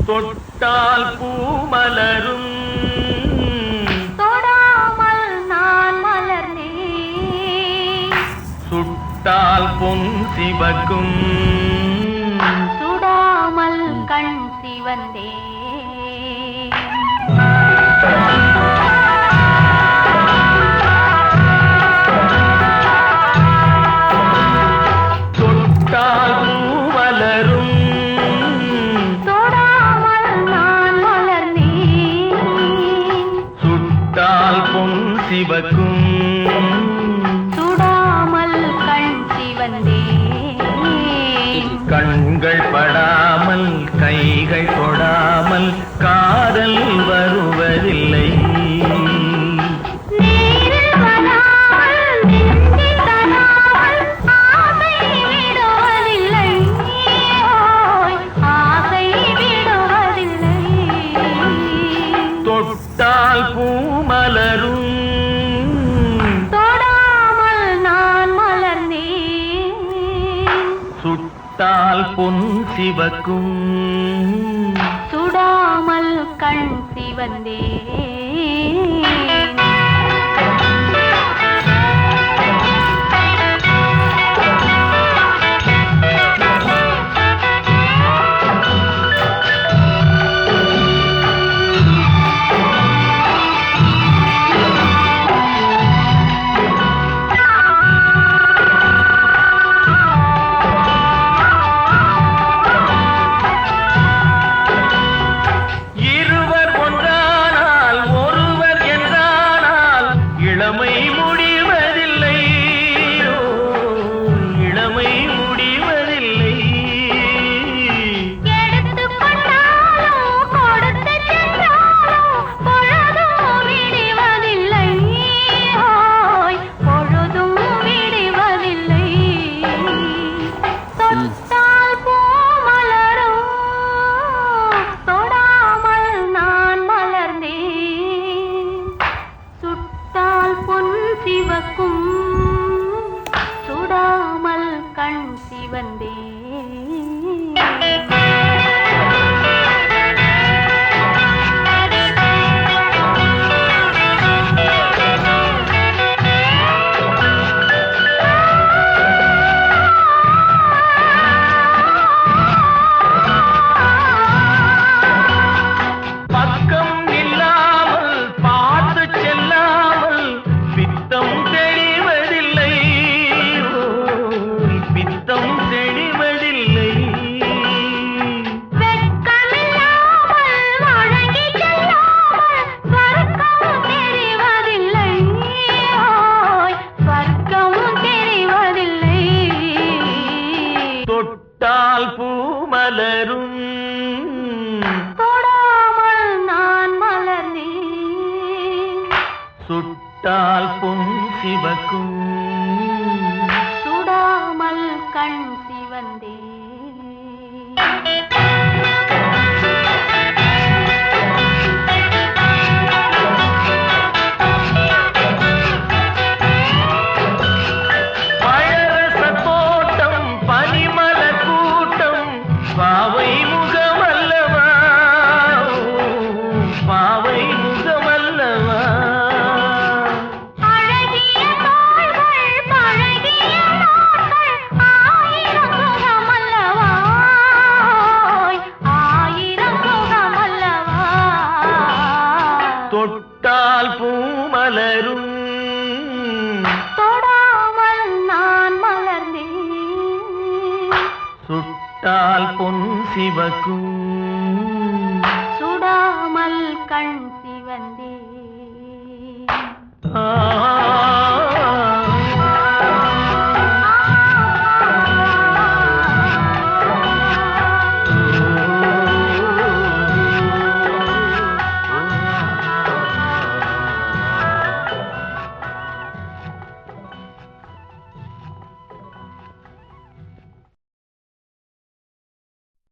தொட்டால் பூமலரும் தொடாமல் நான் மலர்ந்தேன். சுட்டால் பொன் சிவக்கும் சுடாமல் கண் சிவந்தே. தொட்டால் பூமலரும் தொடாமல் நான் மலர்ந்தேன். சுட்டால் பொன் சிவக்கும் சுடாமல் கண் சிவந்தே. கண்கள் படாமல் கைகள் தொடாமல் காதல் வருவதில்லை. நேரில் வராமல் நெஞ்சில் தராமல் ஆசை விடுவதில்லை. ஓய், ஆசை விடுவதில்லை. தொட்டால் பூமலரும் தொடாமல் நான் மலர்ந்தேன். சுட்டால் பொன் சிவக்கும் சுடாமல் கண் சிவந்தே. இருவர் ஒன்றானால் ஒருவர் என்றானால் இளமை முடிவதில்லை. ஓ, இளமை முடிவதில்லை. எடுத்துக் கொண்டாலும் கொடுத்துச் சென்றாலும் பொழுதும் விடுவதில்லை. ஓய், பொழுதும் விடுவதில்லை. தொட்டால் பூ மலரும் தொடாமல் நான் மலர்ந்தேன். சுட்டால் பொன் சிவக்கும் சுடாமல் கண் சிவந்தே. பக்கம் இல்லாமல் பார்த்து செல்லாமல் பித்தம் தெளிவதில்லை. ஓ, பித்தம் தெளிவதில்லை. வெட்கமில்லாமல் வழங்கிச் செல்லாமல் சொர்க்கம் தெரிவதில்லை. ஓய், சொர்க்கம் தெரிவதில்லை. தொட்டால் பூமலரும் தொடாமல் நான் மலர்ந்தேன். சுட்டால் பொன் சிவக்கும் சுடாமல் கண் சிவந்தே. பழரச தோட்டம் பனிமல கூட்டம் பாவை முகமல்லவா. ஓ, பாவை முகமல்லவா. அழகிய தோள்கள் பழகிய நாட்கள் ஆயிரம் சுகமல்லவா. ஓய், ஆயிரம் சுகமல்லவா. தொட்டால் பூமலரும் தொடாமல் நான் மலர்ந்தேன். சுட்டால் பொன் சிவக்கும்